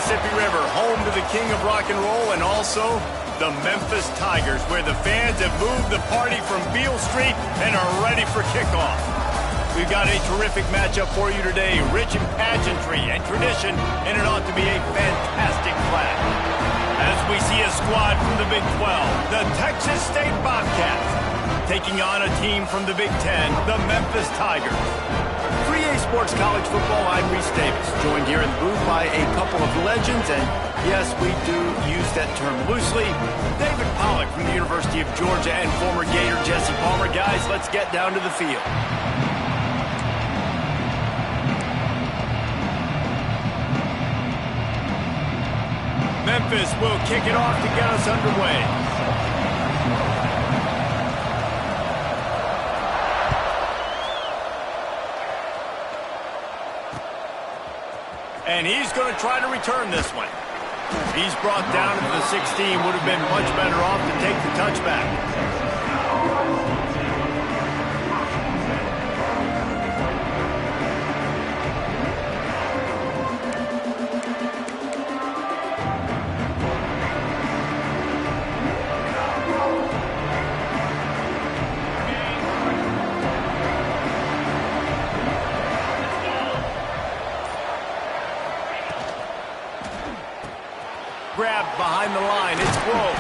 Mississippi River, home to the king of rock and roll and also the Memphis Tigers, where the fans have moved the party from Beale Street and are ready for kickoff. We've got a terrific matchup for you today, rich in pageantry and tradition, and it ought to be a fantastic clash. As we see a squad from the Big 12, the Texas State Bobcats, taking on a team from the Big 10, the Memphis Tigers. 3A Sports College Football, I'm Reese Davis, joined here in the booth by a couple of legends, and yes, we do use that term loosely. David Pollack from the University of Georgia and former Gator Jesse Palmer. Guys, let's get down to the field. Memphis will kick it off to get us underway. And he's going to try to return this one. He's brought down at the 16. Would have been much better off to take the touchback. Grab behind the line, it's Grove.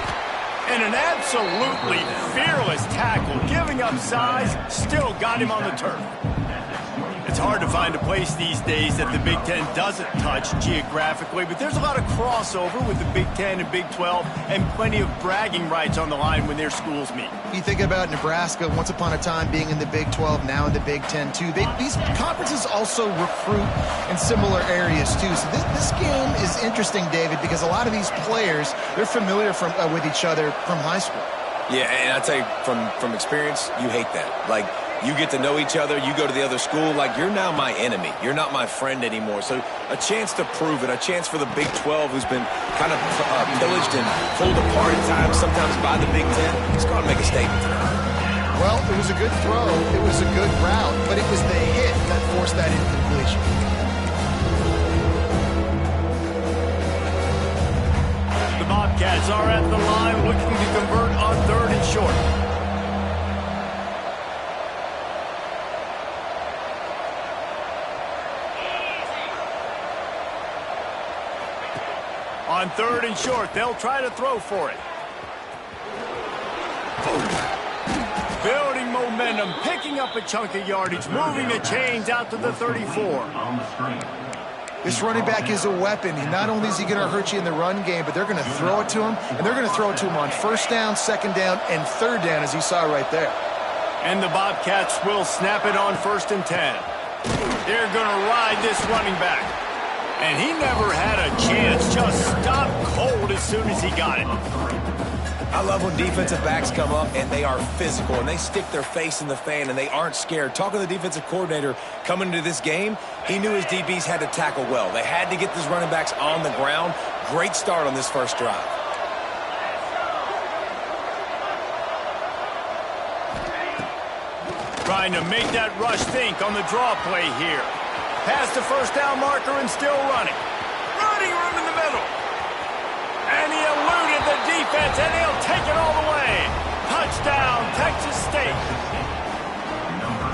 And an absolutely fearless tackle, giving up size, still got him on the turf. It's hard to find a place these days that the Big Ten doesn't touch geographically, but there's a lot of crossover with the Big Ten and Big 12 and plenty of bragging rights on the line when their schools meet. You think about Nebraska, once upon a time being in the Big 12, now in the Big 10 too. These conferences also recruit in similar areas too. So this game is interesting, David, because a lot of these players, they're familiar with each other from high school. Yeah, and I'll tell you from experience, you hate that. Like, you get to know each other, you go to the other school, like, you're now my enemy. You're not my friend anymore. So a chance to prove it, a chance for the Big 12, who's been kind of pillaged and pulled apart at times, sometimes by the Big 10. It's going to make a statement tonight. Well, it was a good throw, it was a good route, but it was the hit that forced that incompletion. The Bobcats are at the line looking to convert on 3rd and short. On 3rd and short, they'll try to throw for it. Building momentum, picking up a chunk of yardage, moving the chains out to the 34. This running back is a weapon. Not only is he going to hurt you in the run game, but they're going to throw it to him, and they're going to throw it to him on 1st down, 2nd down, and 3rd down, as you saw right there. And the Bobcats will snap it on 1st and 10. They're going to ride this running back. And he never had a chance, just stopped cold as soon as he got it. I love when defensive backs come up and they are physical and they stick their face in the fan and they aren't scared. Talking to the defensive coordinator coming into this game, he knew his DBs had to tackle well. They had to get these running backs on the ground. Great start on this first drive. Trying to make that rush think on the draw play here. Past the 1st down marker and still running. Running room in the middle. And he eluded the defense, and he'll take it all the way. Touchdown, Texas State.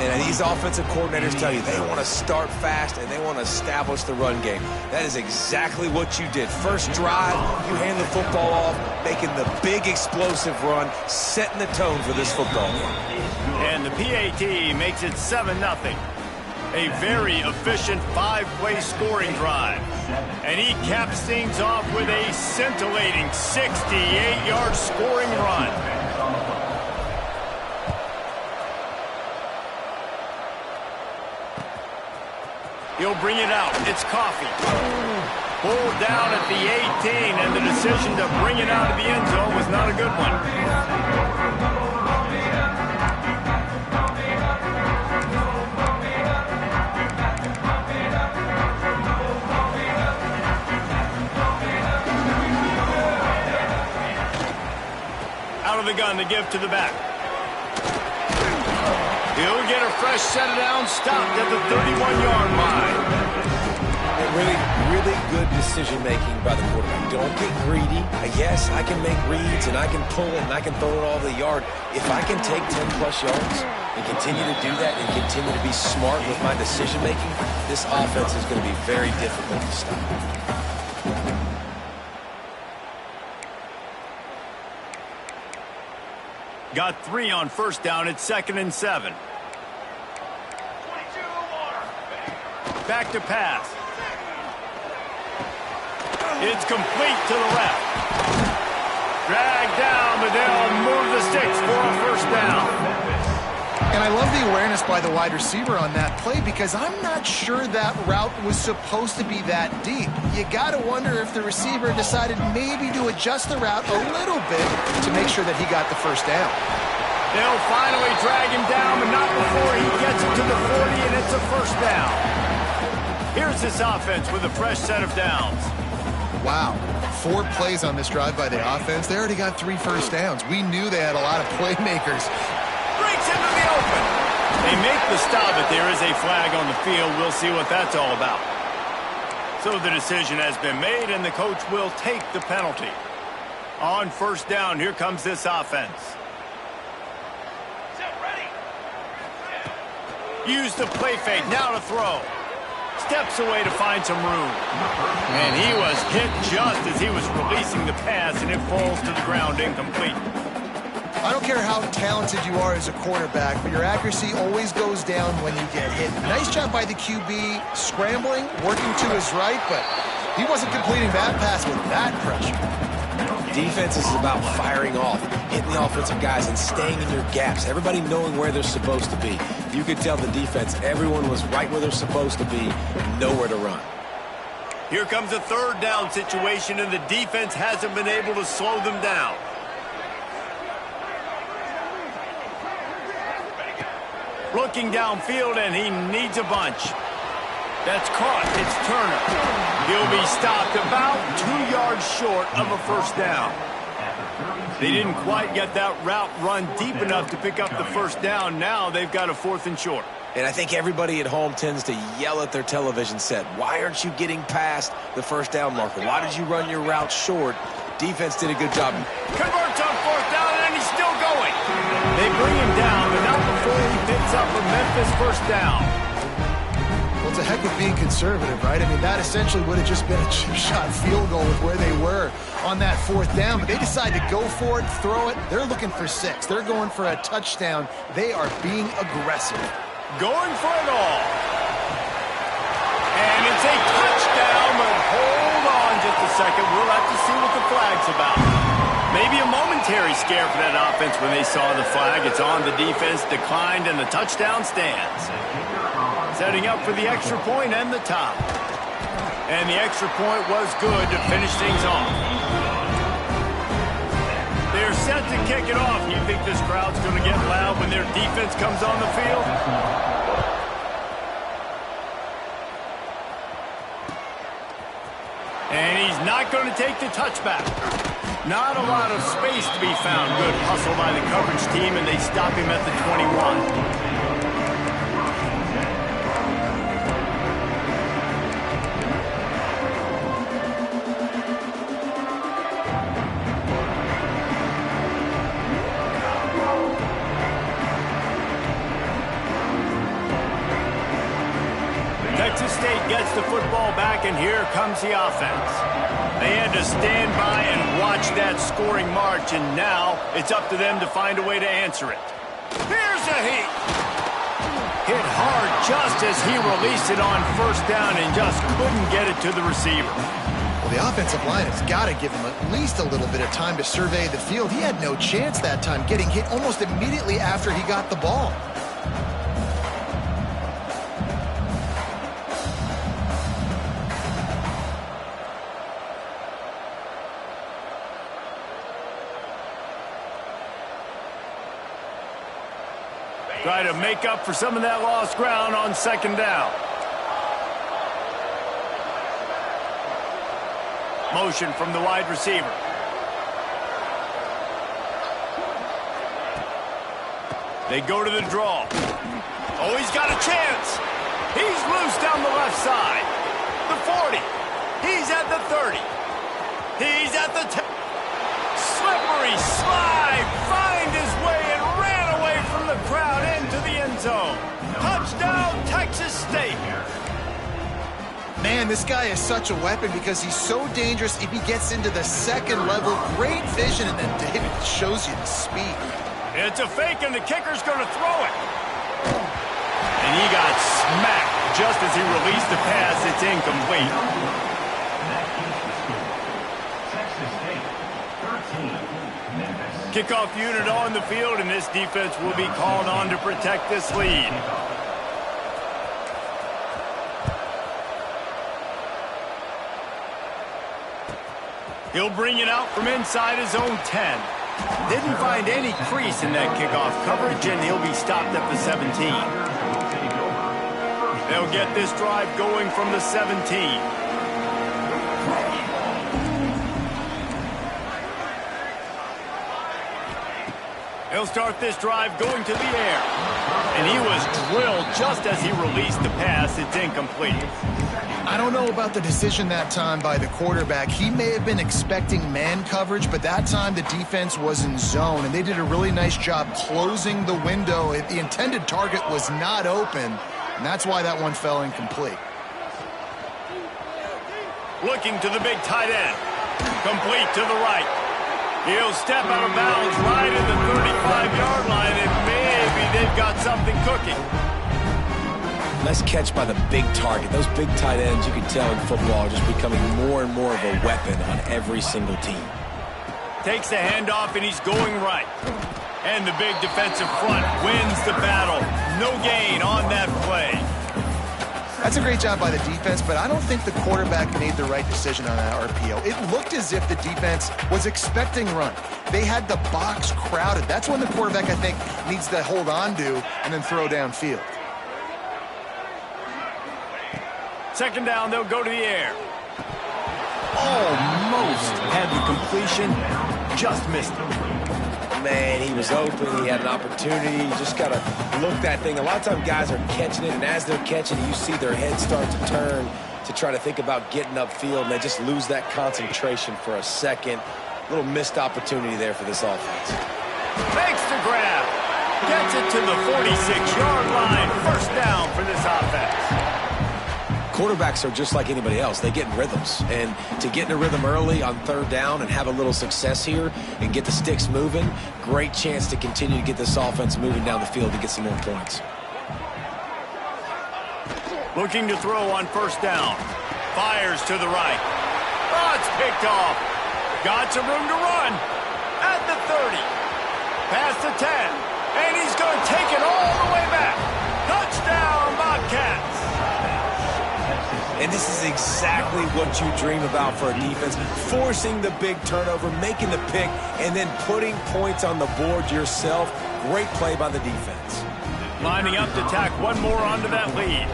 And these offensive coordinators tell you they want to start fast and they want to establish the run game. That is exactly what you did. First drive, you hand the football off, making the big explosive run, setting the tone for this football game. And the PAT makes it 7-0. A very efficient 5-play scoring drive. And he caps things off with a scintillating 68-yard scoring run. He'll bring it out. It's Coffee. Pulled down at the 18, and the decision to bring it out of the end zone was not a good one. Out of the gun to give to the back. He'll get a fresh set down, stopped at the 31-yard line. Really good decision-making by the quarterback. Don't get greedy. Yes, I can make reads, and I can pull it, and I can throw it all the yard. If I can take 10-plus yards and continue to do that and continue to be smart with my decision-making, this offense is going to be very difficult to stop. Got 3 on first down. It's 2nd and 7. Back to pass. It's complete to the left. Dragged down, but they'll move the sticks for a first down. And I love the awareness by the wide receiver on that play because I'm not sure that route was supposed to be that deep. You got to wonder if the receiver decided maybe to adjust the route a little bit to make sure that he got the first down. They'll finally drag him down, but not before he gets it to the 40, and it's a first down. Here's this offense with a fresh set of downs. Wow, 4 plays on this drive by the offense. They already got 3 first downs. We knew they had a lot of playmakers. Breaks into the open. They make the stop, but there is a flag on the field. We'll see what that's all about. So the decision has been made, and the coach will take the penalty. On first down, here comes this offense. Use the play fake, now to throw. Steps away to find some room. And he was hit just as he was releasing the pass, and it falls to the ground incomplete. I don't care how talented you are as a quarterback, but your accuracy always goes down when you get hit. Nice job by the QB, scrambling, working to his right, but he wasn't completing that pass with that pressure. Defense is about firing off, hitting the offensive guys, and staying in your gaps. Everybody knowing where they're supposed to be. You could tell the defense, everyone was right where they're supposed to be, nowhere to run. Here comes a third down situation, and the defense hasn't been able to slow them down. Looking downfield, and he needs a bunch. That's caught. It's Turner. He'll be stopped about 2 yards short of a first down. They didn't quite get that route run deep enough to pick up the first down. Now they've got a 4th and short. And I think everybody at home tends to yell at their television set. Why aren't you getting past the first down marker? Why did you run your route short? Defense did a good job. Converts on 4th down, and he's still going. They bring him down, but not before he picks up a Memphis first down. Well, it's a heck of being conservative, right? I mean, that essentially would have just been a chip shot field goal with where they were on that 4th down, but they decide to go for it, throw it. They're looking for 6. They're going for a touchdown. They are being aggressive. Going for it all. And it's a touchdown, but hold on just a second. We'll have to see what the flag's about. Maybe a momentary scare for that offense when they saw the flag. It's on, the defense declined, and the touchdown stands. Setting up for the extra point and the top. And the extra point was good to finish things off. They're set to kick it off. You think this crowd's going to get loud when their defense comes on the field? And he's not going to take the touchback. Not a lot of space to be found. Good hustle by the coverage team, and they stop him at the 21. Texas State gets the football back, and here comes the offense. They had to stand by and watch that scoring march, and now it's up to them to find a way to answer it. Here's a heat. Hit hard just as he released it on first down and just couldn't get it to the receiver. Well, the offensive line has got to give him at least a little bit of time to survey the field. He had no chance that time, getting hit almost immediately after he got the ball. Try to make up for some of that lost ground on second down. Motion from the wide receiver. They go to the draw. Oh, he's got a chance. He's loose down the left side. The 40. He's at the 30. He's at the 10. Slippery slide. Find his way and ran away from the crowd into the end zone. Touchdown, Texas State. Man, this guy is such a weapon because he's so dangerous if he gets into the second level. Great vision, and then David shows you the speed. It's a fake, and the kicker's going to throw it. And he got smacked just as he released the pass. It's incomplete. Kickoff unit on the field, and this defense will be called on to protect this lead. He'll bring it out from inside his own 10. Didn't find any crease in that kickoff coverage, and he'll be stopped at the 17. They'll get this drive going from the 17. He'll start this drive going to the air. And he was drilled just as he released the pass. It's incomplete. I don't know about the decision that time by the quarterback. He may have been expecting man coverage, but that time the defense was in zone, and they did a really nice job closing the window. The intended target was not open, and that's why that one fell incomplete. Looking to the big tight end. Complete to the right. He'll step out of bounds right at the 35-yard line, and maybe they've got something cooking. Nice catch by the big target. Those big tight ends, you can tell in football, are just becoming more and more of a weapon on every single team. Takes the handoff, and he's going right. And the big defensive front wins the battle. No gain on that play. That's a great job by the defense, but I don't think the quarterback made the right decision on that RPO. It looked as if the defense was expecting run. They had the box crowded. That's when the quarterback, I think, needs to hold on to and then throw downfield. Second down, they'll go to the air. Almost had the completion, just missed him. Man, he was open, he had an opportunity, you just got to look that thing. A lot of times guys are catching it, and as they're catching it, you see their head start to turn to try to think about getting upfield, and they just lose that concentration for a second. Little missed opportunity there for this offense. Makes the grab. Gets it to the 46-yard line. First down for this offense. Quarterbacks are just like anybody else. They get in rhythms. And to get in a rhythm early on third down and have a little success here and get the sticks moving, great chance to continue to get this offense moving down the field to get some more points. Looking to throw on first down. Fires to the right. Oh, it's picked off. Got some room to run. At the 30. Past the 10. And he's going to take it all the way back. Touchdown, Bobcats. And this is exactly what you dream about for a defense. Forcing the big turnover, making the pick, and then putting points on the board yourself. Great play by the defense. Lining up to tack one more onto that lead.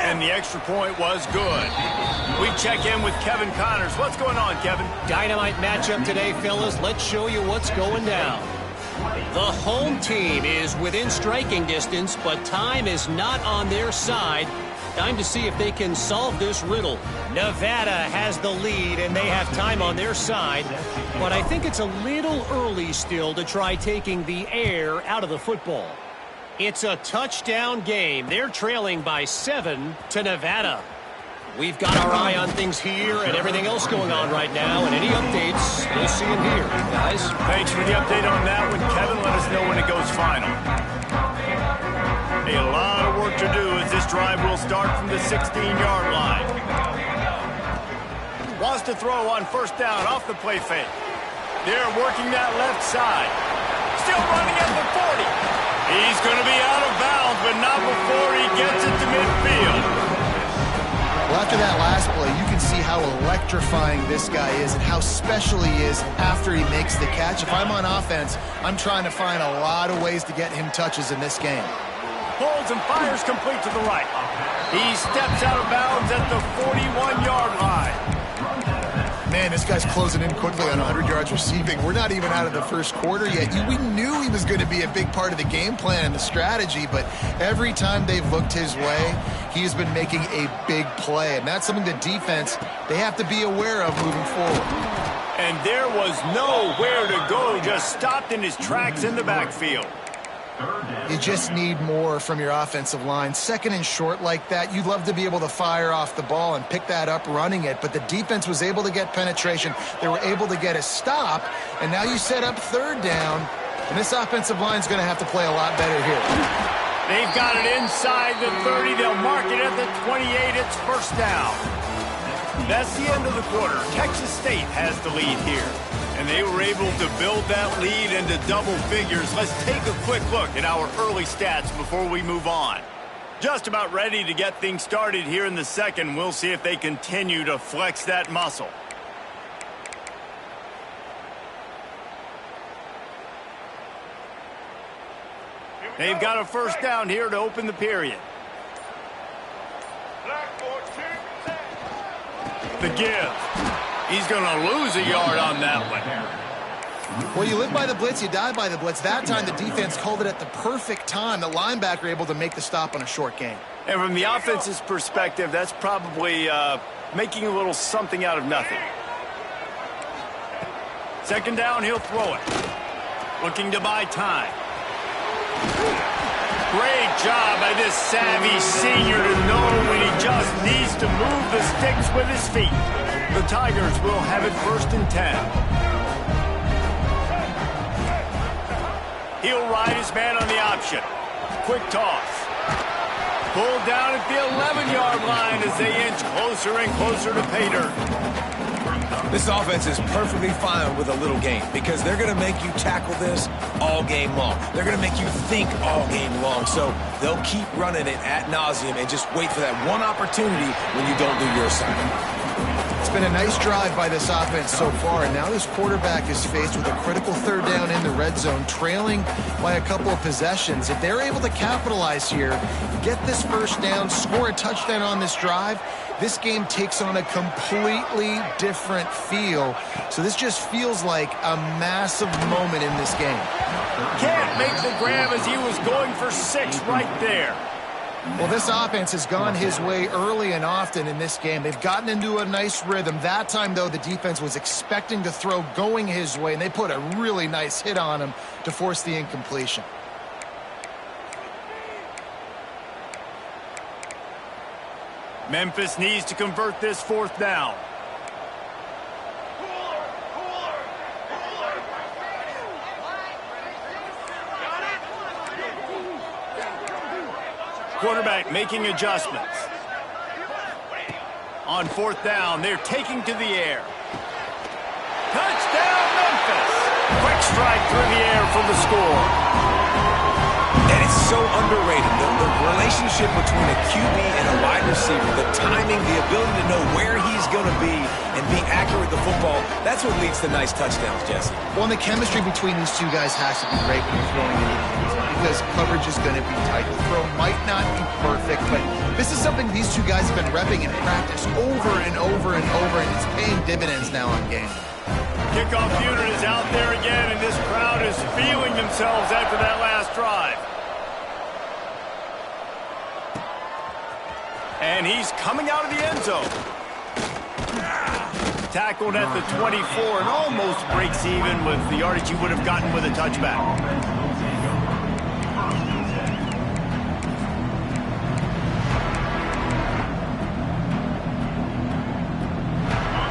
And the extra point was good. We check in with Kevin Connors. What's going on, Kevin? Dynamite matchup today, fellas. Let's show you what's going down. The home team is within striking distance, but time is not on their side. Time to see if they can solve this riddle. Nevada has the lead, and they have time on their side. But I think it's a little early still to try taking the air out of the football. It's a touchdown game. They're trailing by 7 to Nevada. We've got our eye on things here and everything else going on right now, and any updates, we'll see them here, guys. Thanks for the update on that one, Kevin. Let us know when it goes final. A lot of work to do as this drive will start from the 16-yard line. Wants to throw on first down off the play fake. They're working that left side. Still running at the 40. He's going to be out of bounds, but not before he gets it to midfield. Well, after that last play, you can see how electrifying this guy is and how special he is after he makes the catch. If I'm on offense, I'm trying to find a lot of ways to get him touches in this game. Pulls and fires complete to the right. He steps out of bounds at the 41-yard line. Man, this guy's closing in quickly on 100 yards receiving. We're not even out of the first quarter yet. We knew he was going to be a big part of the game plan and the strategy, but every time they've looked his way, he has been making a big play. And that's something the defense, they have to be aware of moving forward. And there was nowhere to go, just stopped in his tracks in the backfield. You just need more from your offensive line. Second and short like that, you'd love to be able to fire off the ball and pick that up running it, but the defense was able to get penetration. They were able to get a stop, and now you set up third down, and this offensive line is going to have to play a lot better here. They've got it inside the 30. They'll mark it at the 28. It's first down. That's the end of the quarter. Texas State has the lead here. And they were able to build that lead into double figures. Let's take a quick look at our early stats before we move on. Just about ready to get things started here in the second. We'll see if they continue to flex that muscle. They've got a first down here to open the period. The give. He's going to lose a yard on that one. Well, you live by the blitz, you die by the blitz. That time the defense called it at the perfect time. The linebacker able to make the stop on a short gain. And from the offense's perspective, that's probably making a little something out of nothing. Second down, he'll throw it. Looking to buy time. Great job by this savvy senior to know when he just needs to move the sticks with his feet. The Tigers will have it first and 10. He'll ride his man on the option. Quick toss. Pulled down at the 11-yard line as they inch closer and closer to pay dirt. This offense is perfectly fine with a little game because they're going to make you tackle this all game long. They're going to make you think all game long. So they'll keep running it ad nauseum and just wait for that one opportunity when you don't do your assignment. It's been a nice drive by this offense so far, and now this quarterback is faced with a critical third down in the red zone, trailing by a couple of possessions. If they're able to capitalize here, get this first down, score a touchdown on this drive, this game takes on a completely different feel. So this just feels like a massive moment in this game. Can't make the grab as he was going for 6 right there. Well, this offense has gone his way early and often in this game. They've gotten into a nice rhythm. That time, though, the defense was expecting to throw going his way, and they put a really nice hit on him to force the incompletion. Memphis needs to convert this fourth down. Quarterback making adjustments. On fourth down, they're taking to the air. Touchdown, Memphis! Quick strike through the air for the score. And it's so underrated. The relationship between a QB and a wide receiver, the timing, the ability to know where he's going to be and be accurate with the football, that's what leads to nice touchdowns, Jesse. Well, and the chemistry between these two guys has to be great when you're throwing into the end zone because coverage is going to be tight. The throw might not be perfect, but this is something these two guys have been repping in practice over and over and over, and it's paying dividends now on game. Kickoff unit is out there again, and this crowd is feeling themselves after that last drive. And he's coming out of the end zone. Tackled at the 24 and almost breaks even with the yardage he would have gotten with a touchback.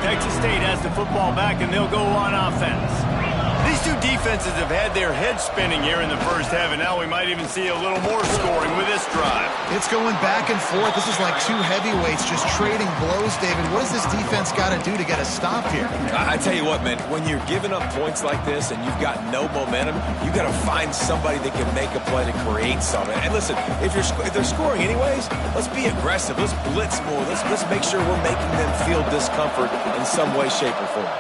Texas State has the football back, and they'll go on offense. These two defenses have had their heads spinning here in the first half, and now we might even see a little more scoring with this drive. It's going back and forth. This is like two heavyweights just trading blows, David. What does this defense got to do to get a stop here? I tell you what, man, when you're giving up points like this and you've got no momentum, you got to find somebody that can make a play to create something. And listen, if they're scoring anyways, let's be aggressive. Let's blitz more. Let's make sure we're making them feel discomfort in some way, shape, or form.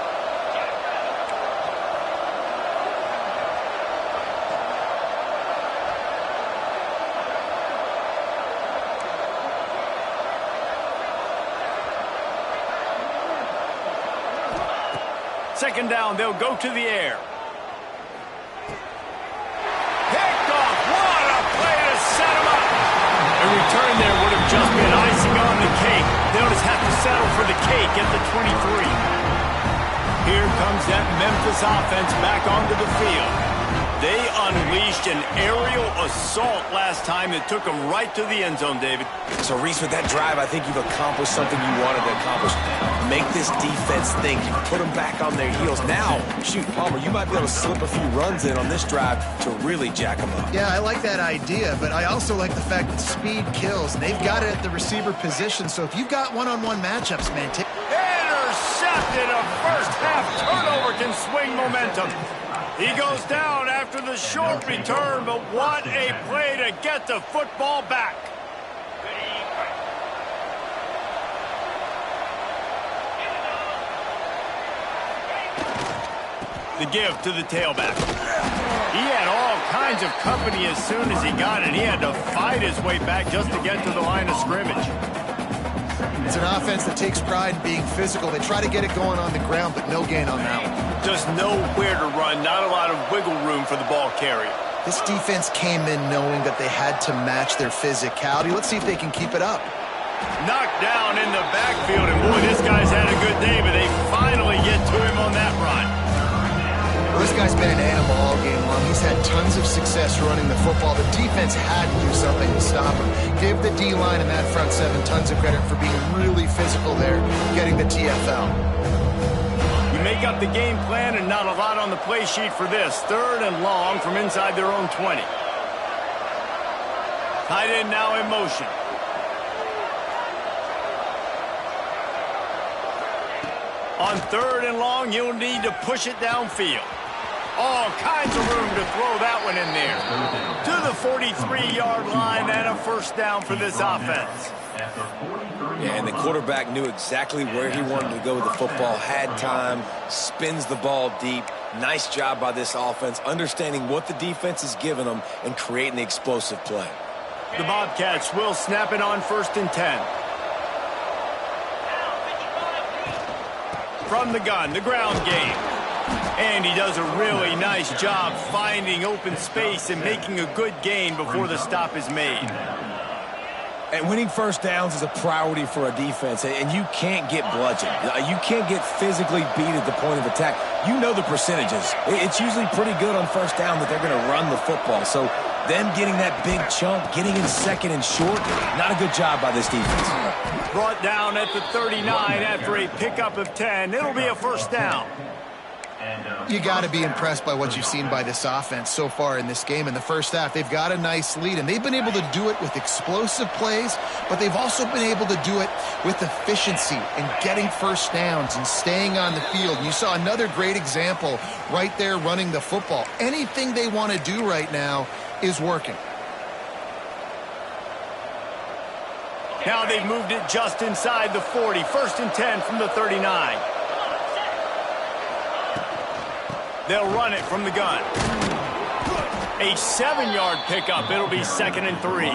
Second down, they'll go to the air. Picked off. What a play to set him up. A return there would have just been icing on the cake. They'll just have to settle for the cake at the 23. Here comes that Memphis offense back onto the field. They unleashed an aerial assault last time that took them right to the end zone, David. So, Reese, with that drive, I think you've accomplished something you wanted to accomplish. Make this defense think. You put them back on their heels. Now, shoot, Palmer, you might be able to slip a few runs in on this drive to really jack them up. Yeah, I like that idea, but I also like the fact that speed kills. And they've got it at the receiver position, so if you've got one-on-one matchups, man, intercepted. A first-half turnover can swing momentum. He goes down after the short return, but what a play to get the football back. The give to the tailback. He had all kinds of company as soon as he got it. He had to fight his way back just to get to the line of scrimmage. It's an offense that takes pride in being physical. They try to get it going on the ground, but no gain on that one. Just nowhere to run, not a lot of wiggle room for the ball carrier. This defense came in knowing that they had to match their physicality. Let's see if they can keep it up. Knocked down in the backfield, and boy, this guy's had a good day, but they finally get to him on that run. Well, this guy's been an animal all game long. He's had tons of success running the football. The defense had to do something to stop him. Give the D-line and that front seven tons of credit for being really physical there, getting the TFL. You make up the game plan and not a lot on the play sheet for this. Third and long from inside their own 20. Tight end now in motion. On third and long, you'll need to push it downfield. All kinds of room to throw that one in there. To the 43-yard line and a first down for this offense. Yeah, and the quarterback knew exactly where he wanted to go with the football, had time, spins the ball deep. Nice job by this offense, understanding what the defense is giving them and creating the explosive play. The Bobcats will snap it on 1st and 10. From the gun, the ground game. And he does a really nice job finding open space and making a good gain before the stop is made. And winning first downs is a priority for a defense, and you can't get bludgeoned. You can't get physically beat at the point of attack. You know the percentages. It's usually pretty good on first down that they're going to run the football. So them getting that big chunk, getting in second and short, not a good job by this defense. Brought down at the 39 after a pickup of 10. It'll be a first down. You got to be impressed by what you've seen by this offense so far in this game. In the first half, they've got a nice lead, and they've been able to do it with explosive plays, but they've also been able to do it with efficiency and getting first downs and staying on the field. And you saw another great example right there running the football. Anything they want to do right now is working. Now they've moved it just inside the 40. 1st and 10 from the 39. They'll run it from the gun. A 7-yard pickup. It'll be 2nd and 3.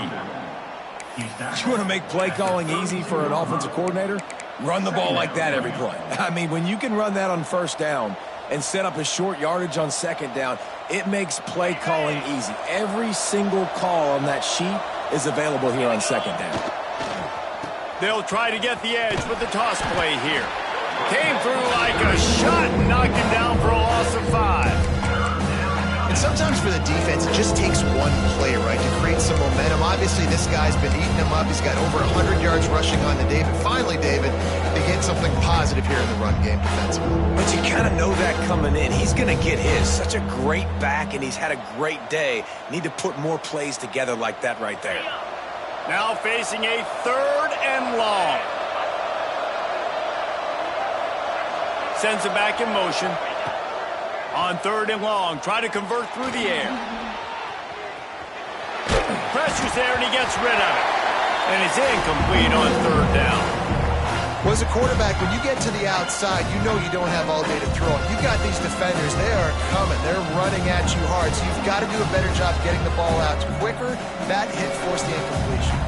You want to make play calling easy for an offensive coordinator? Run the ball like that every play. I mean, when you can run that on first down and set up a short yardage on second down, it makes play calling easy. Every single call on that sheet is available here on second down. They'll try to get the edge with the toss play here. Came through like a shot and knocked him down for a loss of 5. And sometimes for the defense, it just takes one play, right, to create some momentum. Obviously, this guy's been eating him up. He's got over 100 yards rushing on the day. But finally, David, they get something positive here in the run game defensively. But you kind of know that coming in. He's going to get his. Such a great back, and he's had a great day. Need to put more plays together like that right there. Now facing a 3rd and long. Sends it back in motion. On 3rd and long, try to convert through the air. Pressure's there, and he gets rid of it. And it's incomplete on 3rd down. Well, as a quarterback, when you get to the outside, you know you don't have all day to throw it. You've got these defenders. They are coming. They're running at you hard. So you've got to do a better job getting the ball out quicker. That hit forced the incompletion.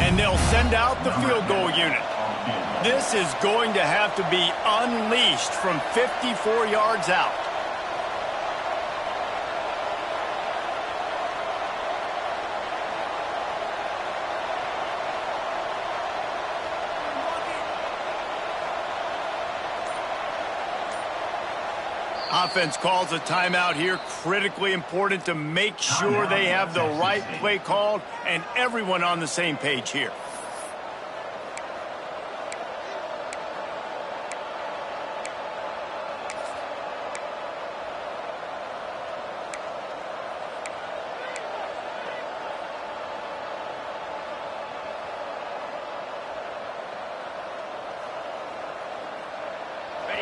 And they'll send out the field goal unit. This is going to have to be unleashed from 54 yards out. Offense calls a timeout here. Critically important to make sure they have the right play called and everyone on the same page here.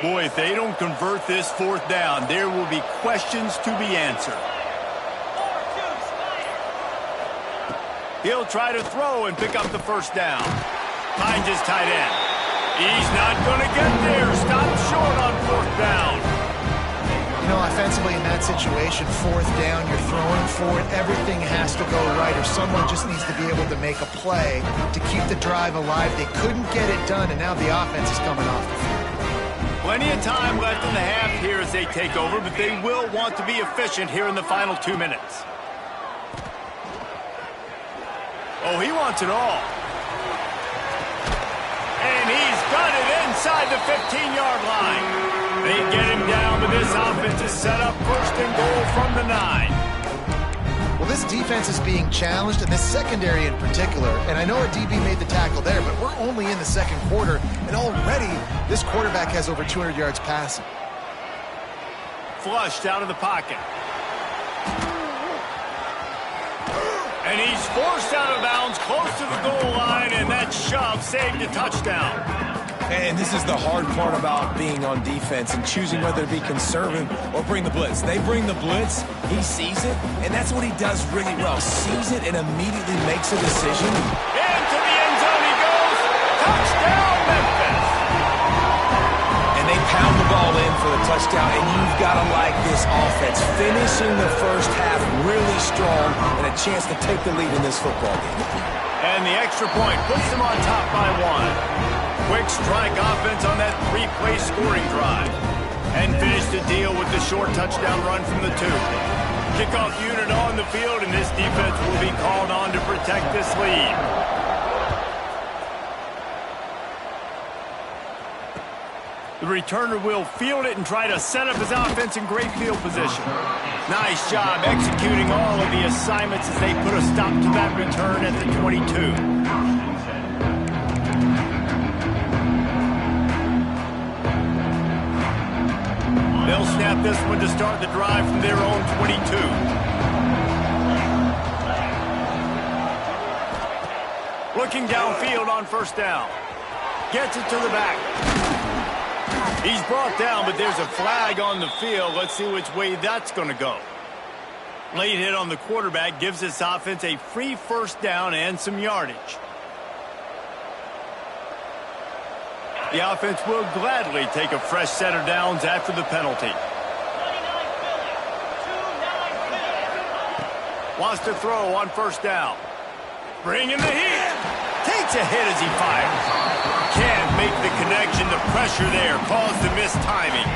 Boy, if they don't convert this fourth down, there will be questions to be answered. He'll try to throw and pick up the first down. Finds his tight end. He's not going to get there. Stop short on fourth down. You know, offensively in that situation, fourth down, you're throwing for it. Everything has to go right, or someone just needs to be able to make a play to keep the drive alive. They couldn't get it done, and now the offense is coming off the field. Plenty of time left in the half here as they take over, but they will want to be efficient here in the final 2 minutes. Oh, he wants it all. And he's got it inside the 15-yard line. They get him down, but this offense is set up first and goal from the 9. Well, this defense is being challenged, and this secondary in particular. And I know our DB made the tackle there, but we're only in the second quarter, and already this quarterback has over 200 yards passing. Flushed out of the pocket. And he's forced out of bounds close to the goal line, and that shove saved a touchdown. And this is the hard part about being on defense and choosing whether to be conservative or bring the blitz. They bring the blitz, he sees it, and that's what he does really well. Sees it and immediately makes a decision. Into the end zone he goes. Touchdown, Memphis. And they pound the ball in for the touchdown, and you've got to like this offense. Finishing the first half really strong and a chance to take the lead in this football game. And the extra point puts them on top by 1. Quick strike offense on that 3-play scoring drive. And finish the deal with the short touchdown run from the 2. Kickoff unit on the field, and this defense will be called on to protect this lead. The returner will field it and try to set up his offense in great field position. Nice job executing all of the assignments as they put a stop to that return at the 22. They'll snap this one to start the drive from their own 22. Looking downfield on first down. Gets it to the back. He's brought down, but there's a flag on the field. Let's see which way that's going to go. Late hit on the quarterback gives this offense a free first down and some yardage. The offense will gladly take a fresh set of downs after the penalty. Wants to throw on first down. Bringing the heat. Takes a hit as he fires. Can't make the connection. The pressure there caused the missed timing.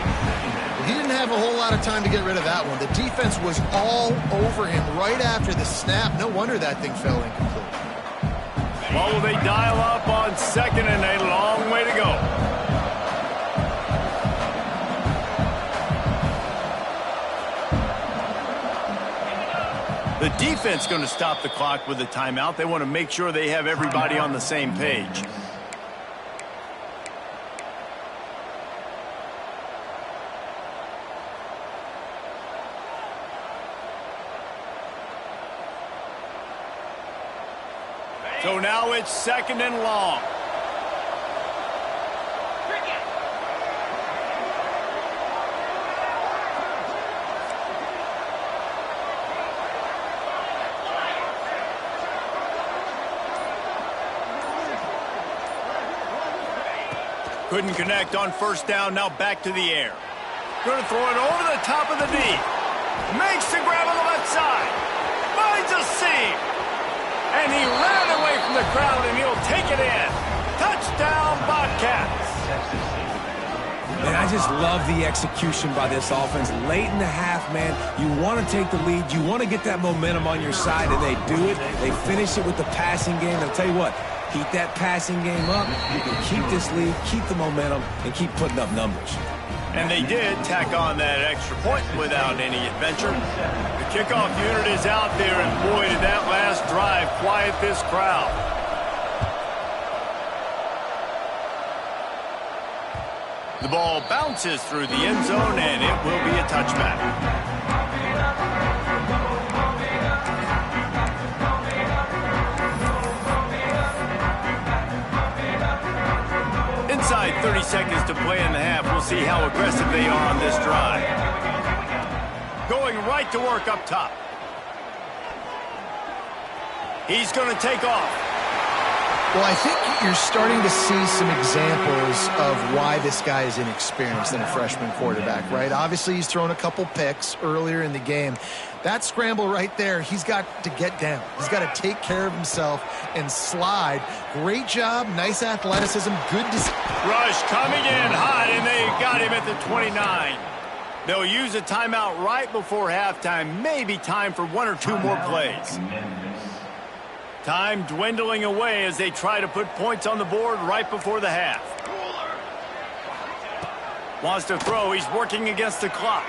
He didn't have a whole lot of time to get rid of that one. The defense was all over him right after the snap. No wonder that thing fell incomplete. Well, will they dial up on second and a long way to go? The defense going to stop the clock with a timeout. They want to make sure they have everybody on the same page. So now it's second and long. Couldn't connect on first down. Now back to the air. Going to throw it over the top of the knee. Makes the grab on the left side. Finds a seam. And he ran away from the crowd, and he'll take it in. Touchdown! Touchdown, Bobcats. And I just love the execution by this offense. Late in the half, man, you want to take the lead. You want to get that momentum on your side, and they do it. They finish it with the passing game. I'll tell you what, keep that passing game up. You can keep this lead, keep the momentum, and keep putting up numbers. And they did tack on that extra point without any adventure. The kickoff unit is out there, and boy, did that last drive quiet this crowd. The ball bounces through the end zone, and it will be a touchback. Inside 30 seconds to play in the half. We'll see how aggressive they are on this drive. Going right to work up top. He's going to take off. Well, I think you're starting to see some examples of why this guy is inexperienced than a freshman quarterback, right? Obviously, he's thrown a couple picks earlier in the game. That scramble right there, he's got to get down. He's got to take care of himself and slide. Great job, nice athleticism, good rush coming in hot, and they got him at the 29. They'll use a timeout right before halftime, maybe time for one or two more plays. Time dwindling away as they try to put points on the board right before the half. Wants to throw. He's working against the clock.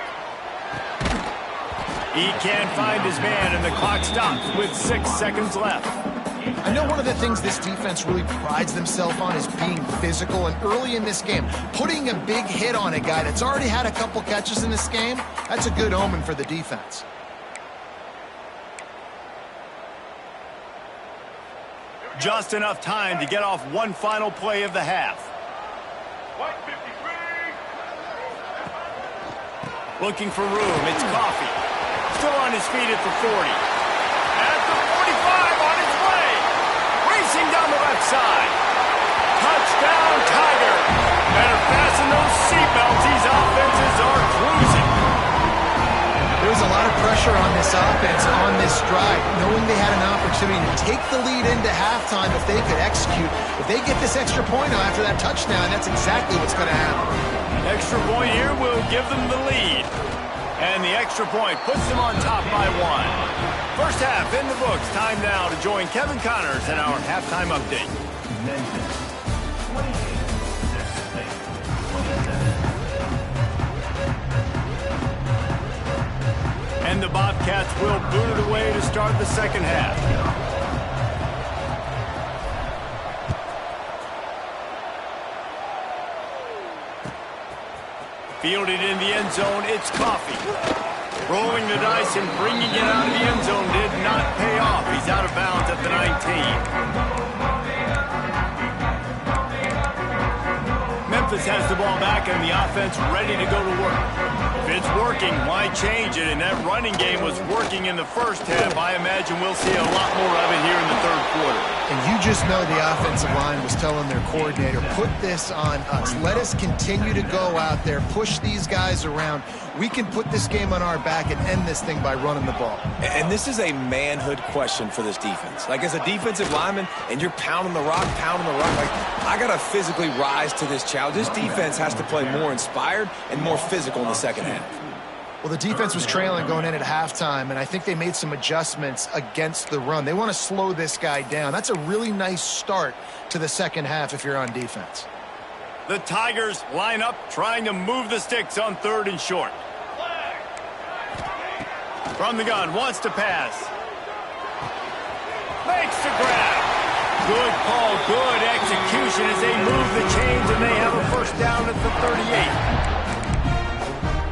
He can't find his man, and the clock stops with 6 seconds left. I know one of the things this defense really prides themselves on is being physical, and early in this game, putting a big hit on a guy that's already had a couple catches in this game, that's a good omen for the defense. Just enough time to get off one final play of the half. Looking for room. It's Coffee. Still on his feet at the 40. At the 45, on his way. Racing down the left side. Touchdown, Tiger. Better fasten those seatbelts. These offenses are cruising. There was a lot of pressure on this offense on this drive, knowing they had an opportunity to take the lead into halftime if they could execute. If they get this extra point after that touchdown, that's exactly what's going to happen. Extra point here will give them the lead. And the extra point puts them on top by 1. First half in the books. Time now to join Kevin Connors in our halftime update. And the Bobcats will boot it away to start the second half. Fielded in the end zone, it's Coffee. Rolling the dice and bringing it out of the end zone did not pay off. He's out of bounds at the 19. Memphis has the ball back and the offense ready to go to work. If it's working, why change it? And that running game was working in the first half. I imagine we'll see a lot more of it here in the third quarter. And you just know the offensive line was telling their coordinator, put this on us. Let us continue to go out there, push these guys around. We can put this game on our back and end this thing by running the ball. And this is a manhood question for this defense. Like, as a defensive lineman, and you're pounding the rock, like, I got to physically rise to this challenge. This defense has to play more inspired and more physical in the second half. Well, the defense was trailing going in at halftime, and I think they made some adjustments against the run. They want to slow this guy down. That's a really nice start to the second half if you're on defense. The Tigers line up, trying to move the sticks on 3rd and short. From the gun, wants to pass. Makes the grab. Good call, good execution as they move the chains, and they have a first down at the 38.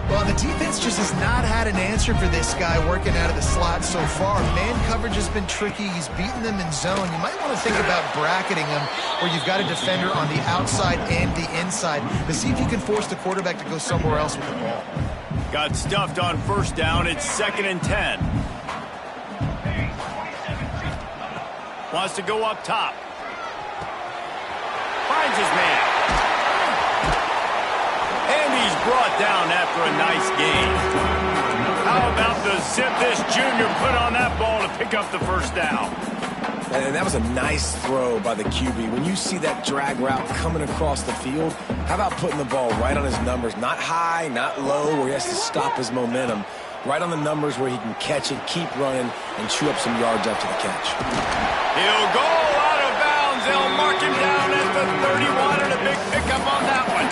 Well, the defense just has not had an answer for this guy working out of the slot so far. Man coverage has been tricky. He's beaten them in zone. You might want to think about bracketing him where you've got a defender on the outside and the inside to see if you can force the quarterback to go somewhere else with the ball. Got stuffed on first down. It's 2nd and 10. Wants to go up top. Finds his man. And he's brought down after a nice gain. How about the zip this junior put on that ball to pick up the first down? And that was a nice throw by the QB. When you see that drag route coming across the field, how about putting the ball right on his numbers? Not high, not low, where he has to stop his momentum. Right on the numbers where he can catch it, keep running, and chew up some yards after the catch. He'll go out of bounds. They'll mark him down at the 31, and a big pickup on that one.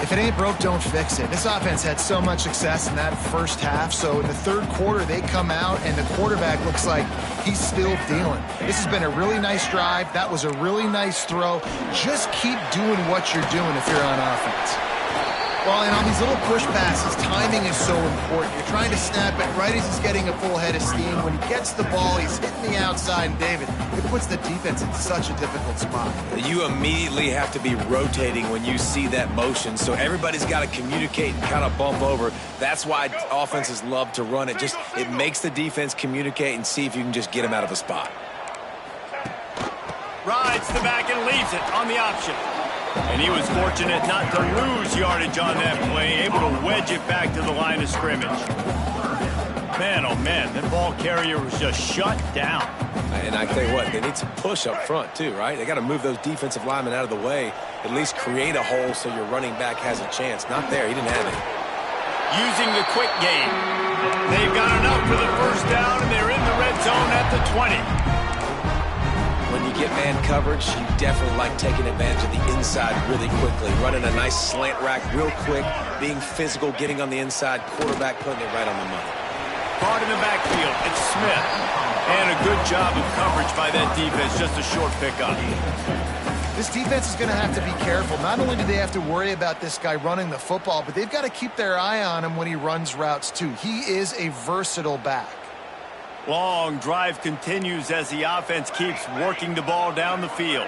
If it ain't broke, don't fix it. This offense had so much success in that first half, so in the third quarter, they come out, and the quarterback looks like he's still dealing. This has been a really nice drive. That was a really nice throw. Just keep doing what you're doing if you're on offense. Well, and on these little push passes, timing is so important. You're trying to snap it right as he's getting a full head of steam. When he gets the ball, he's hitting the outside, and David, it puts the defense in such a difficult spot. You immediately have to be rotating when you see that motion, so everybody's got to communicate and kind of bump over. That's why offenses love to run it. It makes the defense communicate and see if you can just get them out of a spot. Rides the back and leaves it on the option. And he was fortunate not to lose yardage on that play, able to wedge it back to the line of scrimmage. Man, oh man, that ball carrier was just shut down. And I tell you what, they need some push up front too, right? They got to move those defensive linemen out of the way, at least create a hole so your running back has a chance. Not there, he didn't have it. Using the quick game. They've got enough for the first down, and they're in the red zone at the 20. When you get man coverage, you definitely like taking advantage of the inside really quickly. Running a nice slant rack real quick, being physical, getting on the inside, quarterback putting it right on the money. Hard in the backfield, it's Smith. And a good job of coverage by that defense, just a short pickup. This defense is going to have to be careful. Not only do they have to worry about this guy running the football, but they've got to keep their eye on him when he runs routes too. He is a versatile back. Long drive continues as the offense keeps working the ball down the field.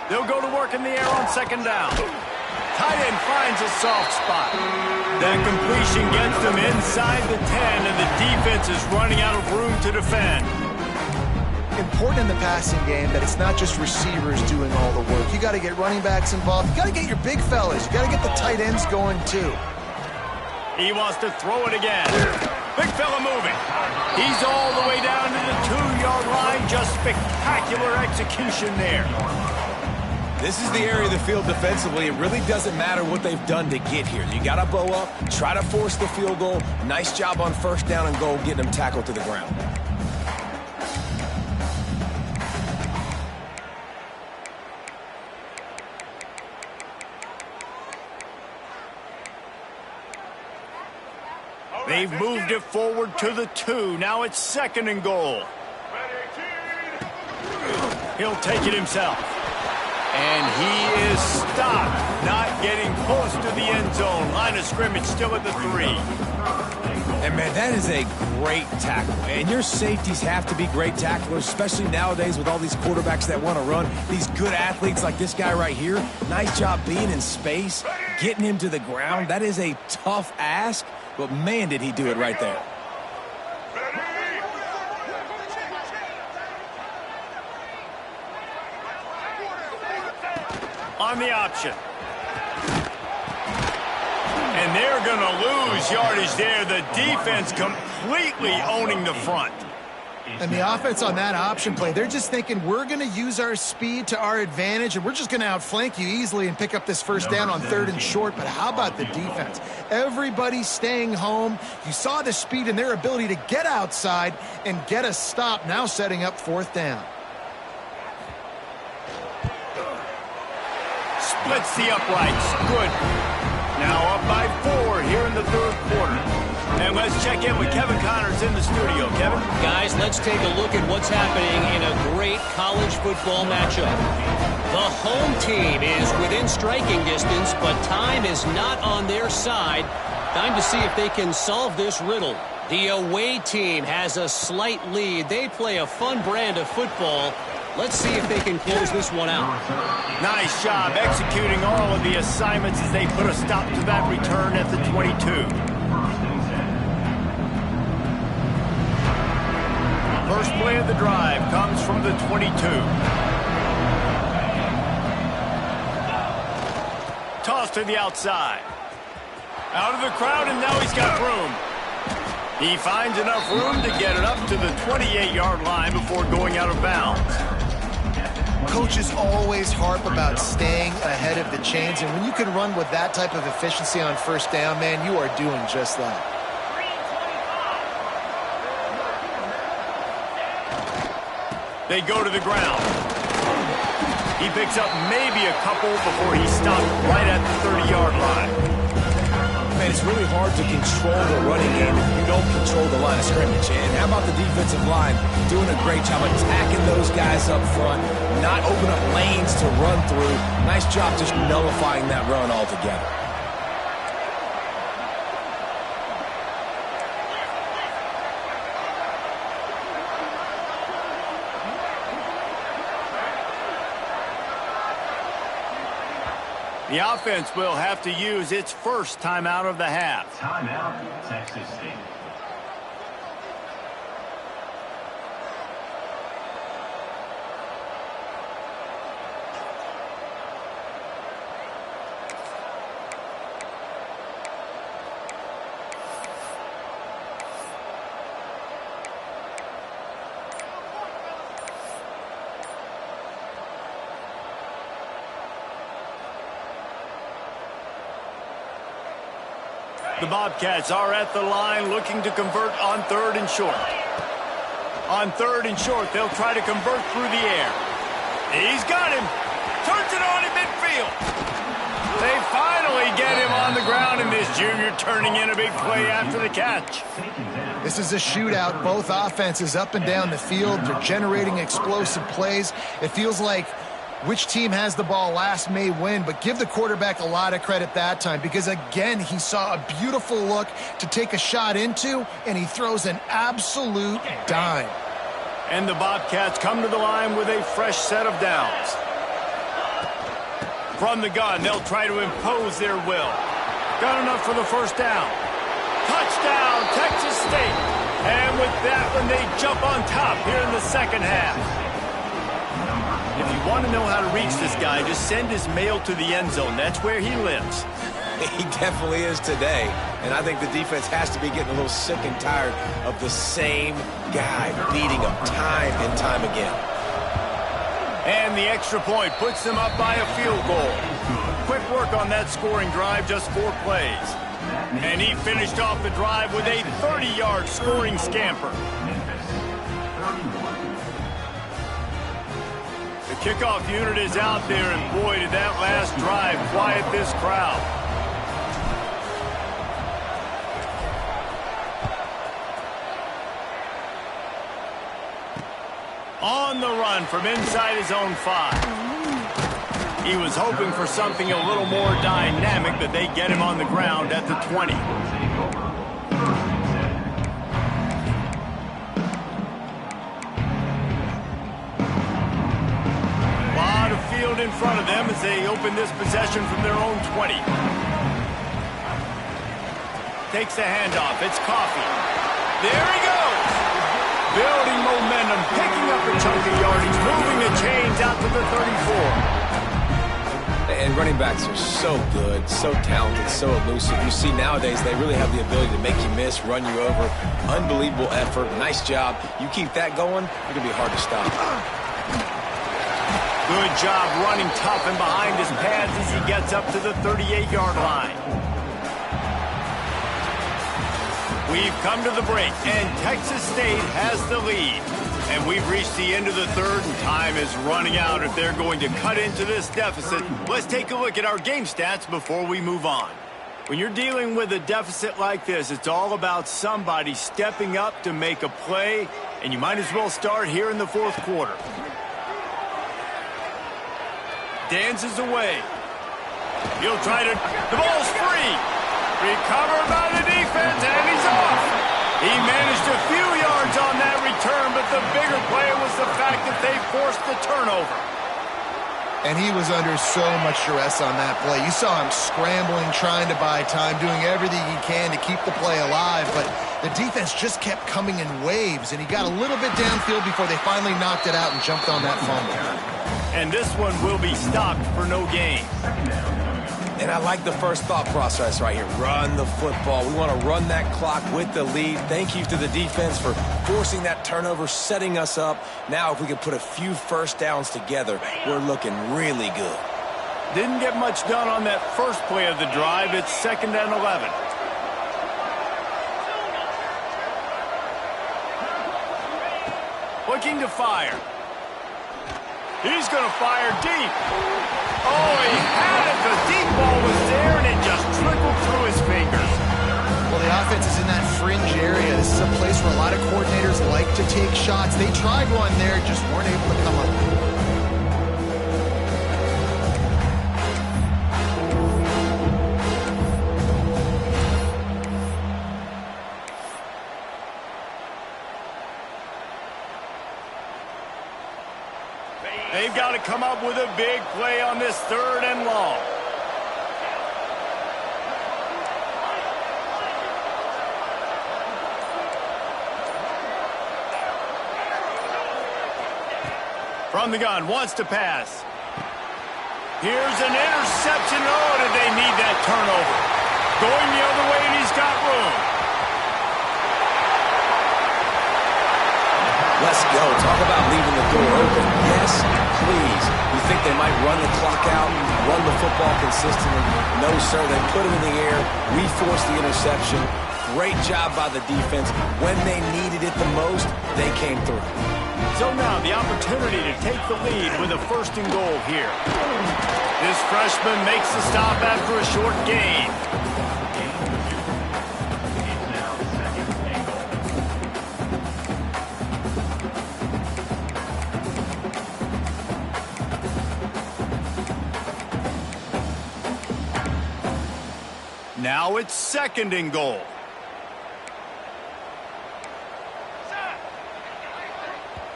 They'll go to work in the air on second down. Tight end finds a soft spot. That completion gets them inside the 10, and the defense is running out of room to defend. Important in the passing game that it's not just receivers doing all the work. You got to get running backs involved. You got to get your big fellas. You got to get the tight ends going too. He wants to throw it again. Big fella moving. He's all the way down to the 2-yard line. Just spectacular execution there. This is the area of the field defensively. It really doesn't matter what they've done to get here. You got to bow up, try to force the field goal. Nice job on first down and goal, getting them tackled to the ground. They've moved it forward to the 2. Now it's second and goal. He'll take it himself. And he is stopped, not getting close to the end zone. Line of scrimmage still at the 3. And, man, that is a great tackle. And your safeties have to be great tacklers, especially nowadays with all these quarterbacks that want to run. These good athletes like this guy right here. Nice job being in space, getting him to the ground. That is a tough ask, but, man, did he do it right there. On the option. And they're going to lose yardage there. The defense completely owning the front. And the offense on that option play, they're just thinking we're going to use our speed to our advantage, and we're just going to outflank you easily and pick up this first down on 3rd and short. But how about the defense? Everybody's staying home. You saw the speed and their ability to get outside and get a stop, now setting up 4th down. Splits the uprights. Good. Now up by 4 here in the 3rd quarter. And let's check in with Kevin Connors in the studio. Kevin? Guys, let's take a look at what's happening in a great college football matchup. The home team is within striking distance, but time is not on their side. Time to see if they can solve this riddle. The away team has a slight lead. They play a fun brand of football. Let's see if they can close this one out. Nice job executing all of the assignments as they put a stop to that return at the 22. First play of the drive comes from the 22. Toss to the outside. Out of the crowd, and now he's got room. He finds enough room to get it up to the 28-yard line before going out of bounds. Coaches always harp about staying ahead of the chains, and when you can run with that type of efficiency on first down, man, you are doing just that. They go to the ground. He picks up maybe a couple before he stopped right at the 30-yard line. Man, it's really hard to control the running game if you don't control the line of scrimmage. And how about the defensive line doing a great job attacking those guys up front, not open up lanes to run through. Nice job just nullifying that run altogether. The offense will have to use its first timeout of the half. Timeout, Texas State. The Bobcats are at the line looking to convert on 3rd and short. On 3rd and short, they'll try to convert through the air. He's got him. Turns it on in midfield. They finally get him on the ground, and this junior turning in a big play after the catch. This is a shootout. Both offenses up and down the field. They're generating explosive plays. It feels like which team has the ball last may win, but give the quarterback a lot of credit that time because, again, he saw a beautiful look to take a shot into, and he throws an absolute dime. And the Bobcats come to the line with a fresh set of downs. From the gun, they'll try to impose their will. Got enough for the first down. Touchdown, Texas State. And with that one, they jump on top here in the second half. If you want to know how to reach this guy, just send his mail to the end zone. That's where he lives. He definitely is today. And I think the defense has to be getting a little sick and tired of the same guy beating them time and time again. And the extra point puts them up by a field goal. Quick work on that scoring drive, just 4 plays. And he finished off the drive with a 30-yard scoring scamper. The kickoff unit is out there, and boy, did that last drive quiet this crowd. On the run from inside his own 5. He was hoping for something a little more dynamic, but they get him on the ground at the 20. In front of them as they open this possession from their own 20. Takes the handoff. It's Coffee. There he goes. Building momentum, picking up a chunk of yardage, moving the chains out to the 34. And running backs are so good, so talented, so elusive. You see nowadays they really have the ability to make you miss, run you over. Unbelievable effort. Nice job. You keep that going, it's going to be hard to stop. Good job running tough and behind his pads as he gets up to the 38-yard line. We've come to the break, and Texas State has the lead. And we've reached the end of the third, and time is running out if they're going to cut into this deficit. Let's take a look at our game stats before we move on. When you're dealing with a deficit like this, it's all about somebody stepping up to make a play, and you might as well start here in the fourth quarter. Dances away. He'll try to... The ball's free. Recovered by the defense, and he's off. He managed a few yards on that return, but the bigger play was the fact that they forced the turnover. And he was under so much stress on that play. You saw him scrambling, trying to buy time, doing everything he can to keep the play alive, but the defense just kept coming in waves, and he got a little bit downfield before they finally knocked it out and jumped on that fumble. And this one will be stopped for no gain. And I like the first thought process right here. Run the football. We want to run that clock with the lead. Thank you to the defense for forcing that turnover, setting us up. Now if we can put a few first downs together, we're looking really good. Didn't get much done on that first play of the drive. It's 2nd and 11. Looking to fire. He's going to fire deep. Oh, he had it. The deep ball was there, and it just trickled through his fingers. Well, the offense is in that fringe area. This is a place where a lot of coordinators like to take shots. They tried one there, just weren't able to come up with it. They've got to come up with a big play on this 3rd and long. From the gun, wants to pass. Here's an interception. Oh, did they need that turnover? Going the other way, and he's got room. Let's go. Talk about leaving the door open. Yes, please. You think they might run the clock out, run the football consistently? No, sir. They put it in the air. We forced the interception. Great job by the defense. When they needed it the most, they came through. So now the opportunity to take the lead with a 1st and goal here. This freshman makes the stop after a short gain. Now it's 2nd and goal.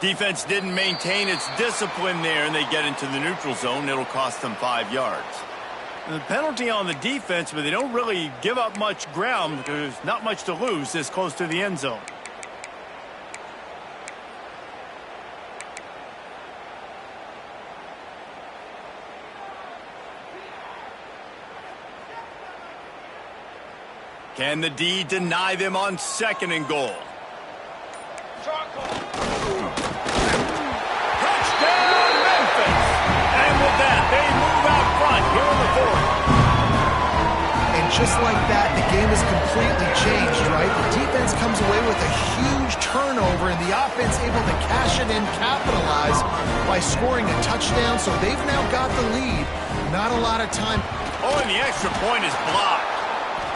Defense didn't maintain its discipline there, and they get into the neutral zone. It'll cost them 5 yards. The penalty on the defense, but they don't really give up much ground. There's not much to lose this close to the end zone. Can the D deny them on 2nd and goal? Touchdown, Memphis! And with that, they move out front here in the 4th. And just like that, the game is completely changed, right? The defense comes away with a huge turnover, and the offense able to cash it in, capitalize by scoring a touchdown. So they've now got the lead. Not a lot of time. Oh, and the extra point is blocked.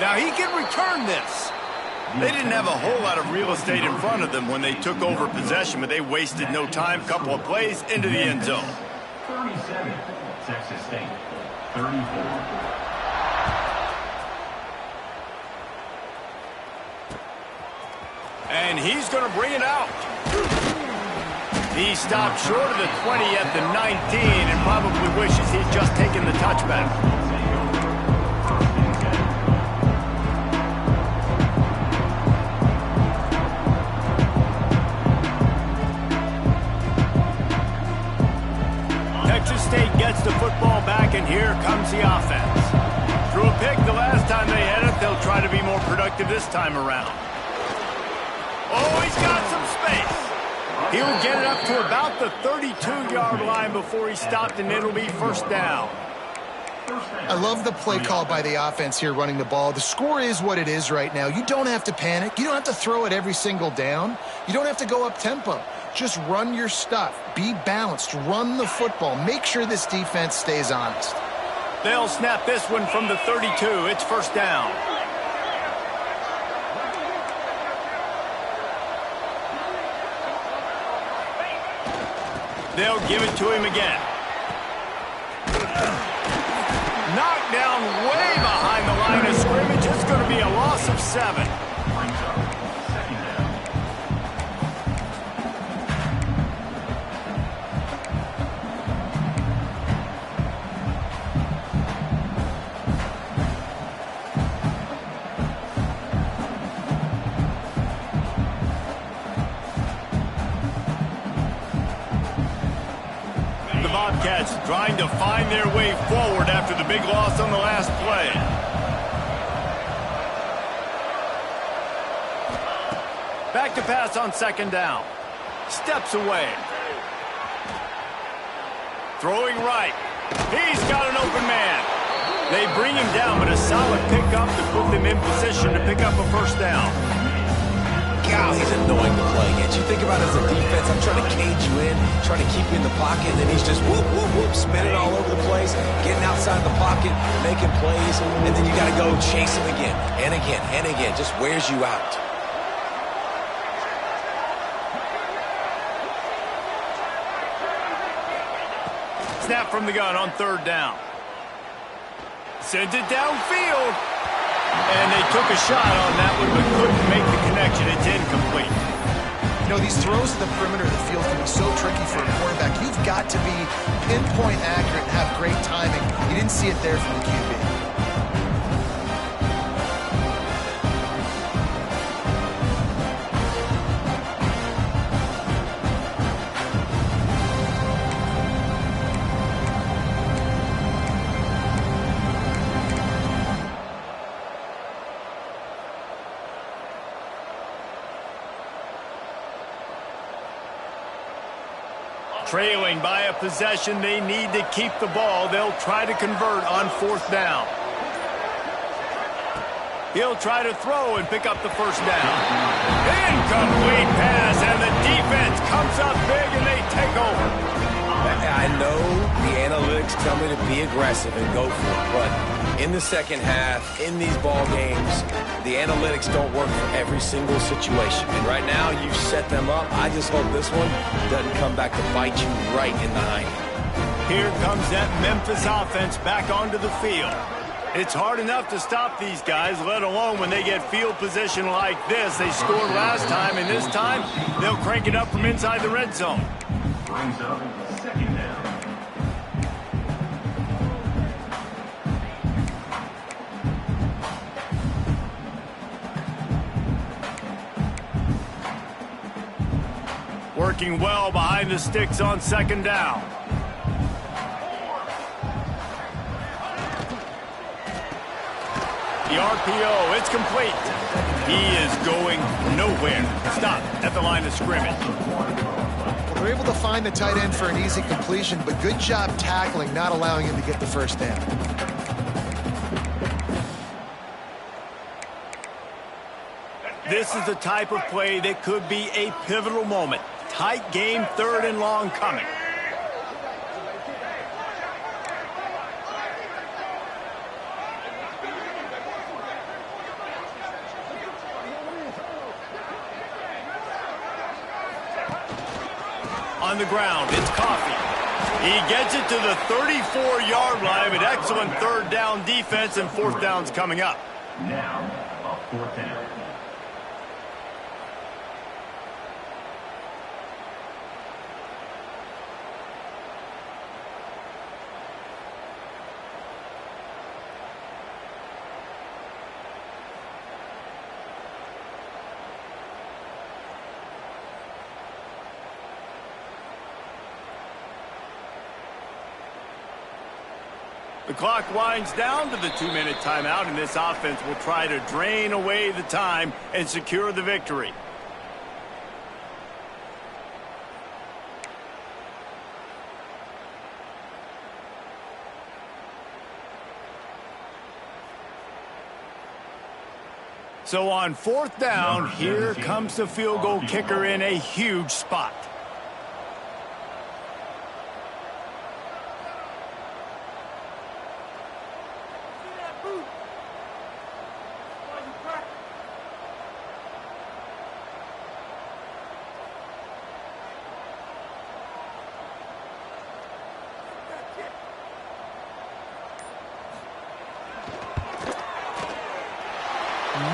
Now he can return this. They didn't have a whole lot of real estate in front of them when they took over possession, but they wasted no time. Couple of plays into the end zone. 37, Texas State. 34. And he's going to bring it out. He stopped short of the 20 at the 19 and probably wishes he'd just taken the touchback. Texas State gets the football back, and here comes the offense. Threw a pick the last time they had it. They'll try to be more productive this time around. Oh, he's got some space. He'll get it up to about the 32-yard line before he stopped, and it'll be 1st down. I love the play call by the offense here running the ball. The score is what it is right now. You don't have to panic. You don't have to throw it every single down. You don't have to go up tempo. Just run your stuff. Be balanced. Run the football. Make sure this defense stays honest. They'll snap this one from the 32. It's 1st down. They'll give it to him again. Knocked down way behind the line of scrimmage. It's going to be a loss of 7. Wildcats trying to find their way forward after the big loss on the last play. Back to pass on second down. Steps away. Throwing right. He's got an open man. They bring him down, but a solid pickup to put them in position to pick up a first down. God, he's annoying to play against. You think about it as a defense, I'm trying to cage you in, trying to keep you in the pocket, and then he's just whoop, whoop, whoop, spinning all over the place, getting outside the pocket, making plays, and then you got to go chase him again, and again, and again. Just wears you out. Snap from the gun on third down. Sends it downfield. And they took a shot on that one, but couldn't make the connection. It's incomplete. You know, these throws to the perimeter of the field can be so tricky for a quarterback. You've got to be pinpoint accurate and have great timing. You didn't see it there from the QB. Trailing by a possession, they need to keep the ball. They'll try to convert on fourth down. He'll try to throw and pick up the first down. Incomplete pass, and the defense comes up big, and they take over. I know the analytics tell me to be aggressive and go for it, but in the second half, in these ball games, the analytics don't work for every single situation. And right now, you've set them up. I just hope this one doesn't come back to bite you right in the hind. Here comes that Memphis offense back onto the field. It's hard enough to stop these guys, let alone when they get field position like this. They scored last time, and this time, they'll crank it up from inside the red zone. Brings up second down. Working well behind the sticks on second down. The RPO, it's complete. He is going nowhere. Stop at the line of scrimmage. Well, they're able to find the tight end for an easy completion, but good job tackling, not allowing him to get the first down. This is the type of play that could be a pivotal moment. Tight game, third and long coming. On the ground, it's Coffee. He gets it to the 34-yard line, but excellent third down defense, and fourth down's coming up. Now, a fourth down. The clock winds down to the 2-minute timeout, and this offense will try to drain away the time and secure the victory. So on fourth down, here comes the field goal kicker in a huge spot.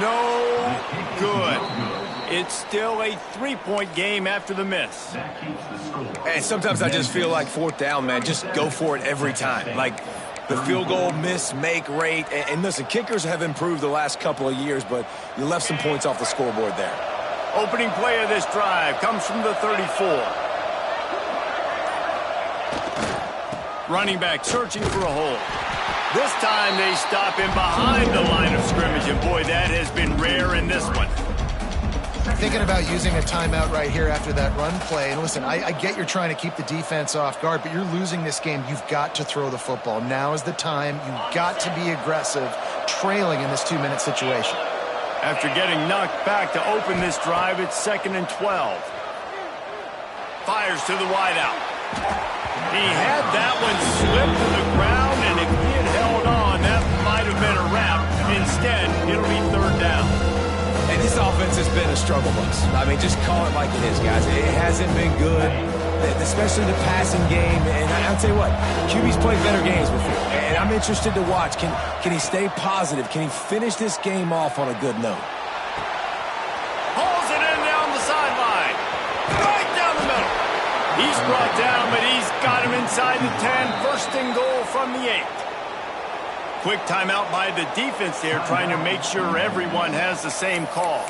No good. It's still a 3-point game after the miss. That keeps the score. And sometimes I just feel like fourth down, man, just go for it every time. Like the field goal miss, make rate. And listen, kickers have improved the last couple of years, but you left some points off the scoreboard there. Opening play of this drive comes from the 34. Running back searching for a hole. This time they stop him behind the line of scrimmage, and boy, that has been rare in this one. Thinking about using a timeout right here after that run play. And listen, I get you're trying to keep the defense off guard, but you're losing this game. You've got to throw the football. Now is the time. You've got to be aggressive, trailing in this 2-minute situation. After getting knocked back to open this drive, it's 2nd and 12. Fires to the wideout. He had that one slip to the ground, and if he had held on, that might have been a wrap. Instead, it'll be 3rd down. And this offense has been a struggle bus. I mean, just call it like it is, guys. It hasn't been good, especially the passing game. And I'll tell you what, QB's played better games before. And I'm interested to watch. Can he stay positive? Can he finish this game off on a good note? Hauls it in down the sideline. Right down the middle. He's brought down, but he's got him inside the 10. 1st and goal from the 8. Quick timeout by the defense there, trying to make sure everyone has the same call.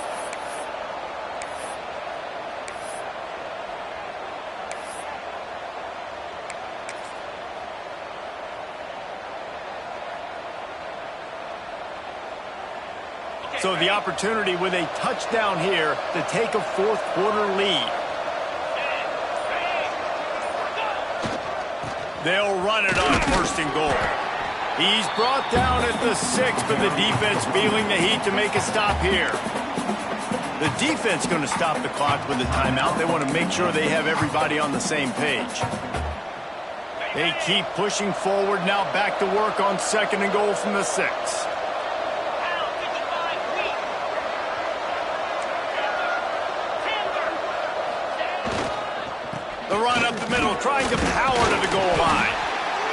So the opportunity with a touchdown here to take a 4th quarter lead. They'll run it on 1st and goal. He's brought down at the 6, but the defense feeling the heat to make a stop here. The defense going to stop the clock with a timeout. They want to make sure they have everybody on the same page. They keep pushing forward, now back to work on 2nd and goal from the 6. The run up the middle, trying to power to the goal line.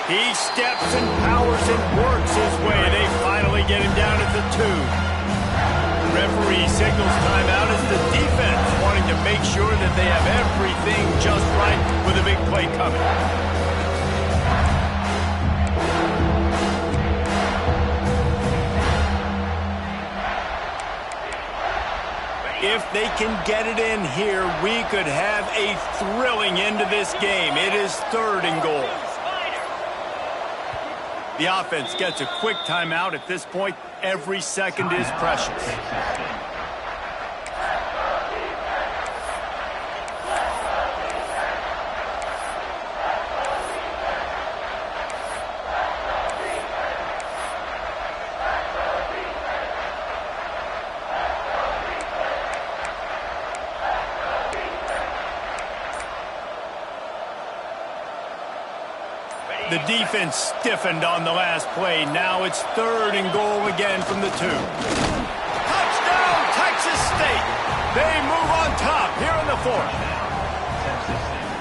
He steps and powers and works his way. They finally get him down at the 2. Referee signals timeout as the defense wanting to make sure that they have everything just right with a big play coming. If they can get it in here, we could have a thrilling end to this game. It is 3rd and goal. The offense gets a quick timeout. At this point, every second is precious. The defense stiffened on the last play. Now it's 3rd and goal again from the 2. Touchdown, Texas State. They move on top here in the 4th.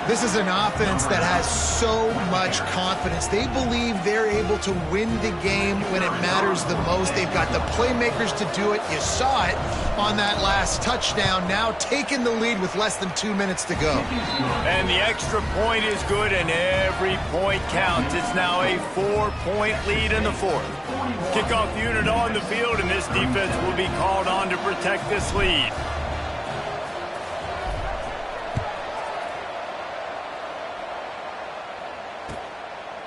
This is an offense that has so much confidence. They believe they're able to win the game when it matters the most. They've got the playmakers to do it. You saw it on that last touchdown. Now taking the lead with less than 2 minutes to go. And the extra point is good, and every point counts. It's now a 4-point lead in the 4th. Kickoff unit on the field, and this defense will be called on to protect this lead.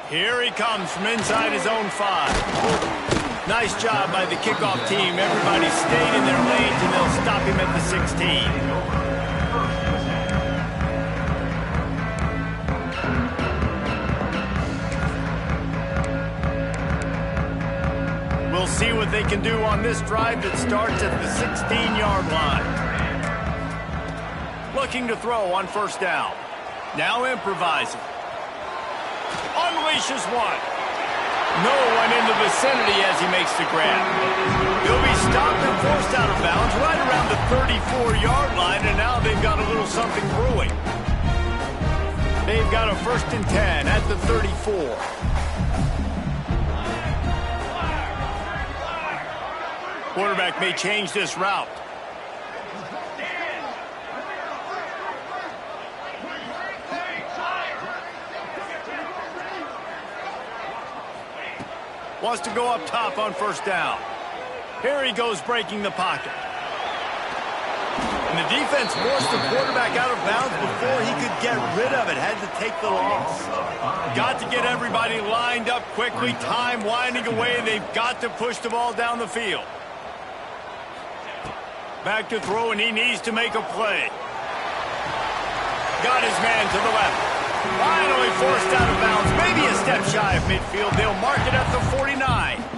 Here he comes from inside his own 5. Nice job by the kickoff team. Everybody stayed in their lanes, and they'll stop him at the 16. We'll see what they can do on this drive that starts at the 16-yard line. Looking to throw on 1st down. Now improvising. Unleashes one. No one in the vicinity as he makes the grab. He'll be stopped and forced out of bounds right around the 34-yard line, and now they've got a little something brewing. They've got a 1st and 10 at the 34. Quarterback may change this route. Wants to go up top on 1st down. Here he goes breaking the pocket. And the defense forced the quarterback out of bounds before he could get rid of it. Had to take the loss. Got to get everybody lined up quickly. Time winding away. They've got to push the ball down the field. Back to throw, and he needs to make a play. Got his man to the left. Finally forced out of bounds. Maybe a step shy of midfield. They'll mark it at the 49.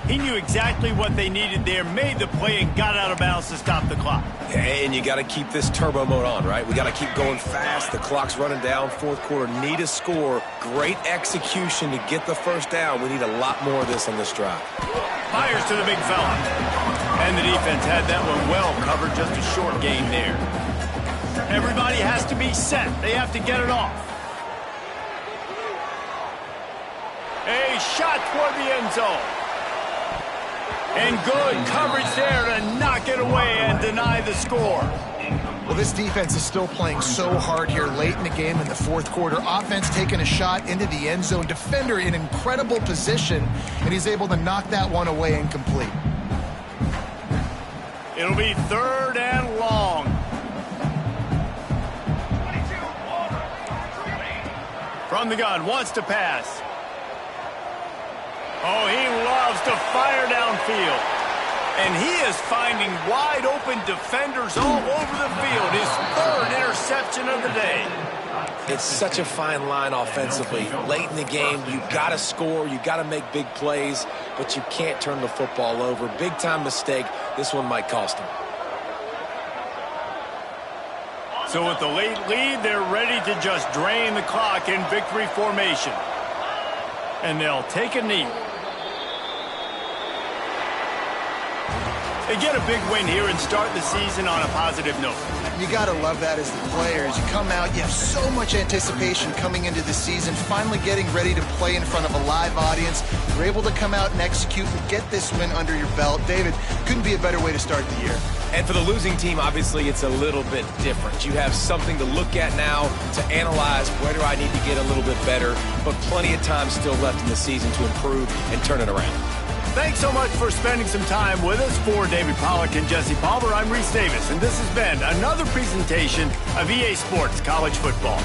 He knew exactly what they needed there, made the play, and got out of bounds to stop the clock. And you got to keep this turbo mode on, right? We got to keep going fast. The clock's running down. Fourth quarter, need a score. Great execution to get the first down. We need a lot more of this on this drive. Fires to the big fella. And the defense had that one well covered. Just a short gain there. Everybody has to be set. They have to get it off. A shot toward the end zone. And good coverage there to knock it away and deny the score. Well, this defense is still playing so hard here late in the game in the fourth quarter. Offense taking a shot into the end zone. Defender in incredible position, and he's able to knock that one away and complete. It'll be 3rd and long. From the gun, wants to pass. Oh, he loves to fire downfield. And he is finding wide open defenders all over the field. His 3rd interception of the day. It's such a fine line offensively. Late in the game, you got to score, you got to make big plays, but you can't turn the football over. Big time mistake. This one might cost him. So with the late lead, they're ready to just drain the clock in victory formation. And they'll take a knee. They get a big win here and start the season on a positive note. You got to love that as the players. You come out, you have so much anticipation coming into the season, finally getting ready to play in front of a live audience. You're able to come out and execute and get this win under your belt. David, couldn't be a better way to start the year. And for the losing team, obviously, it's a little bit different. You have something to look at now, to analyze where do I need to get a little bit better, but plenty of time still left in the season to improve and turn it around. Thanks so much for spending some time with us. For David Pollack and Jesse Palmer, I'm Reese Davis, and this has been another presentation of EA Sports College Football.